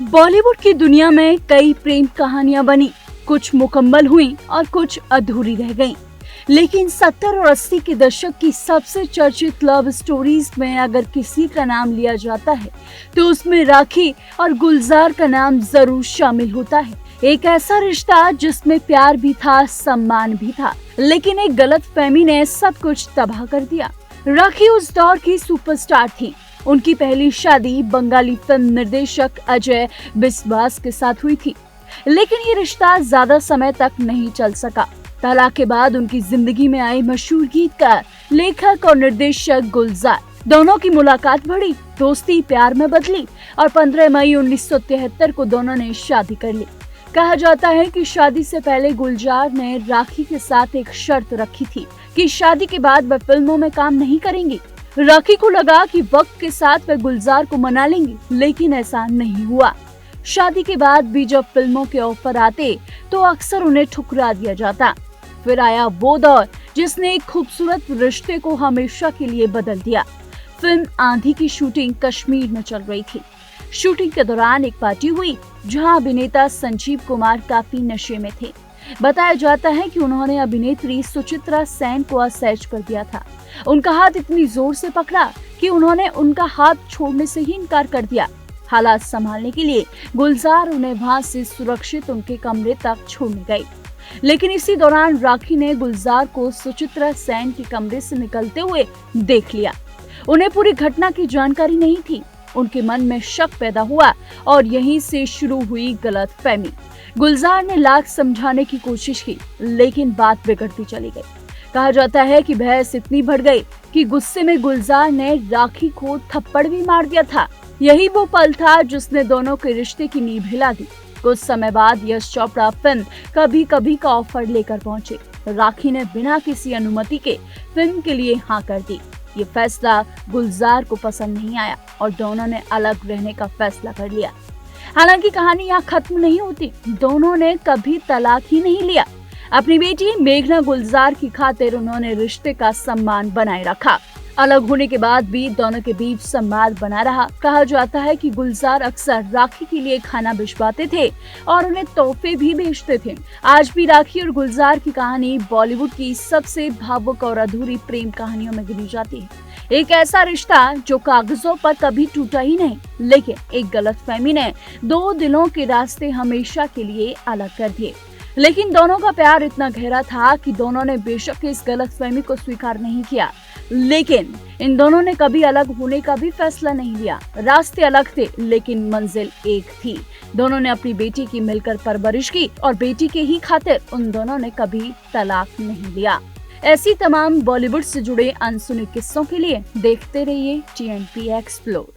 बॉलीवुड की दुनिया में कई प्रेम कहानियां बनी, कुछ मुकम्मल हुई और कुछ अधूरी रह गईं। लेकिन 70 और 80 के दशक की सबसे चर्चित लव स्टोरीज में अगर किसी का नाम लिया जाता है तो उसमें राखी और गुलजार का नाम जरूर शामिल होता है। एक ऐसा रिश्ता जिसमें प्यार भी था, सम्मान भी था, लेकिन एक गलतफहमी ने सब कुछ तबाह कर दिया। राखी उस दौर की सुपरस्टार थी। उनकी पहली शादी बंगाली फिल्म निर्देशक अजय बिस्वास के साथ हुई थी, लेकिन ये रिश्ता ज्यादा समय तक नहीं चल सका। तलाक के बाद उनकी जिंदगी में आए मशहूर गीतकार, लेखक और निर्देशक गुलजार, दोनों की मुलाकात बढ़ी, दोस्ती प्यार में बदली और 15 मई 1973 को दोनों ने शादी कर ली। कहा जाता है कि शादी से पहले गुलजार ने राखी के साथ एक शर्त रखी थी कि शादी के बाद वह फिल्मों में काम नहीं करेंगी। राखी को लगा कि वक्त के साथ वह गुलजार को मना लेंगी, लेकिन ऐसा नहीं हुआ। शादी के बाद भी जब फिल्मों के ऑफर आते तो अक्सर उन्हें ठुकरा दिया जाता। फिर आया वो दौर जिसने एक खूबसूरत रिश्ते को हमेशा के लिए बदल दिया। फिल्म आंधी की शूटिंग कश्मीर में चल रही थी। शूटिंग के दौरान एक पार्टी हुई जहां अभिनेता संजीव कुमार काफी नशे में थे। बताया जाता है कि उन्होंने अभिनेत्री सुचित्रा सेन को असहज कर दिया था। उनका हाथ इतनी जोर से पकड़ा कि उन्होंने उनका हाथ छोड़ने से ही इनकार कर दिया। हालात संभालने के लिए गुलजार उन्हें वहां से सुरक्षित उनके कमरे तक छोड़ने गए, लेकिन इसी दौरान राखी ने गुलजार को सुचित्रा सेन के कमरे से निकलते हुए देख लिया। उन्हें पूरी घटना की जानकारी नहीं थी। उनके मन में शक पैदा हुआ और यहीं से शुरू हुई गलतफहमी। गुलजार ने लाख समझाने की कोशिश की, लेकिन बात बिगड़ती चली गई। कहा जाता है कि बहस इतनी बढ़ गई कि गुस्से में गुलजार ने राखी को थप्पड़ भी मार दिया था। यही वो पल था जिसने दोनों के रिश्ते की नींव हिला दी। कुछ समय बाद यश चोपड़ा फिल्म कभी कभी का ऑफर लेकर पहुंचे। राखी ने बिना किसी अनुमति के फिल्म के लिए हाँ कर दी। ये फैसला गुलजार को पसंद नहीं आया और दोनों ने अलग रहने का फैसला कर लिया। हालांकि कहानी यहाँ खत्म नहीं होती। दोनों ने कभी तलाक ही नहीं लिया। अपनी बेटी मेघना गुलजार की खातिर उन्होंने रिश्ते का सम्मान बनाए रखा। अलग होने के बाद भी दोनों के बीच संवाद बना रहा। कहा जाता है कि गुलजार अक्सर राखी के लिए खाना भिजवाते थे और उन्हें तोहफे भी भेजते थे। आज भी राखी और गुलजार की कहानी बॉलीवुड की सबसे भावुक और अधूरी प्रेम कहानियों में गिनी जाती है। एक ऐसा रिश्ता जो कागजों पर कभी टूटा ही नहीं, लेकिन एक गलतफहमी ने दो दिलों के रास्ते हमेशा के लिए अलग कर दिए। लेकिन दोनों का प्यार इतना गहरा था कि दोनों ने बेशक इस गलतफहमी को स्वीकार नहीं किया, लेकिन इन दोनों ने कभी अलग होने का भी फैसला नहीं लिया। रास्ते अलग थे, लेकिन मंजिल एक थी। दोनों ने अपनी बेटी की मिलकर परवरिश की और बेटी के ही खातिर उन दोनों ने कभी तलाक नहीं लिया। ऐसी तमाम बॉलीवुड से जुड़े अनसुने किस्सों के लिए देखते रहिए TNP एक्सप्लोर।